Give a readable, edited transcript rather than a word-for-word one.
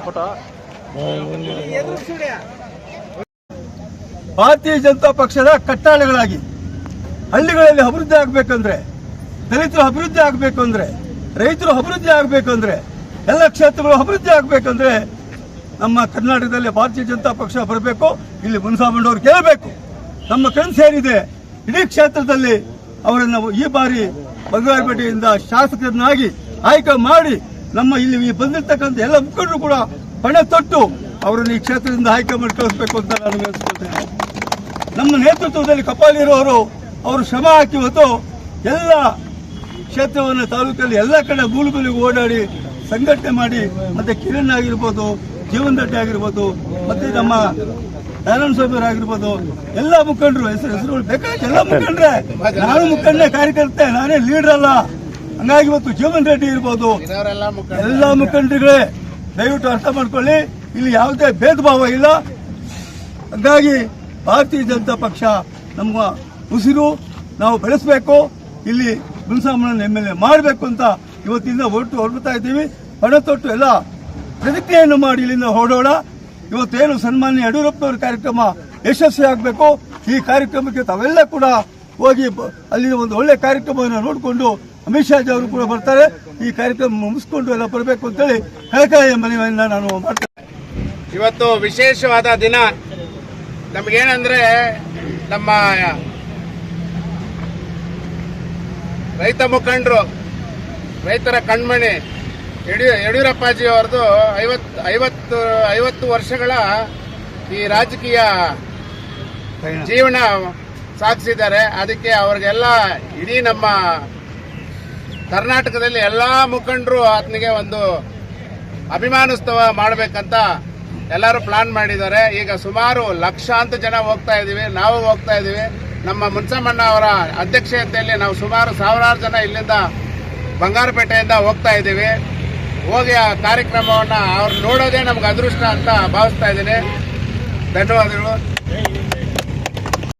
Photo ಭಾರತೀಯ ಜನತಾ ಪಕ್ಷದ ಕಟ್ಟಾಳೆಗಳಾಗಿ ಹಳ್ಳಿಗಳಲ್ಲಿ ಅಭಿವೃದ್ಧಿ ಆಗಬೇಕಂದ್ರೆ, ದಲಿತರು ಅಭಿವೃದ್ಧಿ ಆಗಬೇಕಂದ್ರೆ, ರೈತರು ಅಭಿವೃದ್ಧಿ ಆಗಬೇಕಂದ್ರೆ, ಎಲ್ಲ ಕ್ಷೇತ್ರಗಳು ಅಭಿವೃದ್ಧಿ ಆಗಬೇಕಂದ್ರೆ ನಮ್ಮ ಕರ್ನಾಟಕದಲ್ಲಿ ಭಾರತೀಯ ಜನತಾ ಪಕ್ಷ ಬರಬೇಕು. ಇಲ್ಲಿ ಮುನ್ಸಾಮಣ್ಣವ್ರು ಗೆಲ್ಲಬೇಕು. ನಮ್ಮ ಕಣ್ ಸೇರಿದೆ. ಇಡೀ ಕ್ಷೇತ್ರದಲ್ಲಿ ಅವರನ್ನು ಈ ಬಾರಿ ಬಂಗಾರಪೇಟೆಯಿಂದ ಶಾಸಕರನ್ನಾಗಿ ಆಯ್ಕೆ ಮಾಡಿ ನಮ್ಮ ಇಲ್ಲಿ ಬಂದಿರತಕ್ಕಂಥ ಎಲ್ಲ ಮುಖಂಡರು ಕೂಡ ಪಣ ತೊಟ್ಟು ಅವರನ್ನು ಈ ಕ್ಷೇತ್ರದಿಂದ ಆಯ್ಕೆ ಮಾಡಿ ಕಳಿಸಬೇಕು ಅಂತ ನಾನು ಹೇಳ್ಕೊಳ್ತೇನೆ. ನಮ್ಮ ನೇತೃತ್ವದಲ್ಲಿ ಕಪಾಲಿರೋರು ಅವರು ಶ್ರಮ ಹಾಕಿ ಹೊತ್ತು ಎಲ್ಲ ಕ್ಷೇತ್ರವನ್ನು ತಾಲೂಕಲ್ಲಿ ಎಲ್ಲ ಕಡೆ ಮೂಲಗಳಿಗೆ ಓಡಾಡಿ ಸಂಘಟನೆ ಮಾಡಿ, ಮತ್ತೆ ಕಿರಣ್ ಆಗಿರ್ಬೋದು, ಜೀವನ್ ರೆಡ್ಡಿ ಆಗಿರ್ಬೋದು, ಮತ್ತೆ ನಮ್ಮ ನಾರಾಯಣ ಸ್ವಾಮಿ ಆಗಿರ್ಬೋದು, ಎಲ್ಲ ಮುಖಂಡರು ಹೆಸರುಗಳು ಬೇಕಾಗಿ ಎಲ್ಲ ಮುಖಂಡ್ರೆ, ನಾನು ಮುಖಂಡನೇ ಕಾರ್ಯಕರ್ತೆ, ನಾನೇ ಲೀಡರ್ ಅಲ್ಲ. ಹಂಗಾಗಿ ಇವತ್ತು ಜೀವನ್ ರೆಡ್ಡಿ ಇರ್ಬೋದು, ಎಲ್ಲ ಮುಖಂಡರುಗಳೇ ದಯವಿಟ್ಟು ಅರ್ಥ ಮಾಡ್ಕೊಳ್ಳಿ, ಇಲ್ಲಿ ಯಾವುದೇ ಭೇದ ಭಾವ ಇಲ್ಲ. ಹಂಗಾಗಿ ಭಾರತೀಯ ಜನತಾ ಪಕ್ಷ ನಮ್ಮ ಉಸಿರು, ನಾವು ಬೆಳೆಸಬೇಕು. ಇಲ್ಲಿ ಮುನ್ಸಾಮಣ್ಣನ MLA ಮಾಡಬೇಕು ಅಂತ ಇವತ್ತಿಂದ ಹೊರಡ್ತಾ ಇದ್ದೀವಿ. ಪಣ ತೊಟ್ಟು ಎಲ್ಲ ಪ್ರತಿಜ್ಞೆಯನ್ನು ಮಾಡಿ ಇಲ್ಲಿಂದ ಹೊರಡೋಣ. ಇವತ್ತೇನು ಸನ್ಮಾನ್ಯ ಯಡಿಯೂರಪ್ಪನವರ ಕಾರ್ಯಕ್ರಮ ಯಶಸ್ವಿ ಆಗಬೇಕು. ಈ ಕಾರ್ಯಕ್ರಮಕ್ಕೆ ತಾವೆಲ್ಲ ಕೂಡ ಹೋಗಿ ಅಲ್ಲಿ ಒಂದು ಒಳ್ಳೆ ಕಾರ್ಯಕ್ರಮವನ್ನು ನೋಡಿಕೊಂಡು ಅಮಿತ್ ಶಾ ಅವರು ಕೂಡ ಬರ್ತಾರೆ. ಈ ಕಾರ್ಯಕ್ರಮ ಮುಗಿಸ್ಕೊಂಡು ಎಲ್ಲ ಬರಬೇಕು ಅಂತೇಳಿ ಕಳಕಳಿಯ ಮನವಿಯನ್ನ ನಾನು ಮಾಡ್ತೇನೆ. ಇವತ್ತು ವಿಶೇಷವಾದ ದಿನ. ನಮಗೇನಂದ್ರೆ ನಮ್ಮ ರೈತ ಮುಖಂಡರು, ರೈತರ ಕಣ್ಮಣಿ ಯಡಿಯೂರಪ್ಪಾಜಿ ಅವರದು 50 ವರ್ಷಗಳ ಈ ರಾಜಕೀಯ ಜೀವನ ಸಾಗಿಸಿದ್ದಾರೆ. ಅದಕ್ಕೆ ಅವ್ರಿಗೆಲ್ಲ ಇಡೀ ನಮ್ಮ ಕರ್ನಾಟಕದಲ್ಲಿ ಎಲ್ಲಾ ಮುಖಂಡರು ಆತನಿಗೆ ಒಂದು ಅಭಿಮಾನೋತ್ಸವ ಮಾಡಬೇಕಂತ ಎಲ್ಲರೂ ಪ್ಲಾನ್ ಮಾಡಿದ್ದಾರೆ. ಈಗ ಸುಮಾರು ಲಕ್ಷಾಂತರ ಜನ ಹೋಗ್ತಾ ಇದ್ದೀವಿ, ನಾವು ಹೋಗ್ತಾ ಇದ್ದೀವಿ. ನಮ್ಮ ಮುನ್ಸಮಣ್ಣ ಅವರ ಅಧ್ಯಕ್ಷತೆಯಲ್ಲಿ ನಾವು ಸುಮಾರು ಸಾವಿರಾರು ಜನ ಇಲ್ಲಿಂದ ಬಂಗಾರಪೇಟೆಯಿಂದ ಹೋಗ್ತಾ ಇದ್ದೀವಿ. ಹೋಗಿ ಆ ಕಾರ್ಯಕ್ರಮವನ್ನು ಅವ್ರು ನೋಡೋದೇ ನಮ್ಗೆ ಅದೃಷ್ಟ ಅಂತ ಭಾವಿಸ್ತಾ ಇದ್ದೀನಿ. ಧನ್ಯವಾದಗಳು.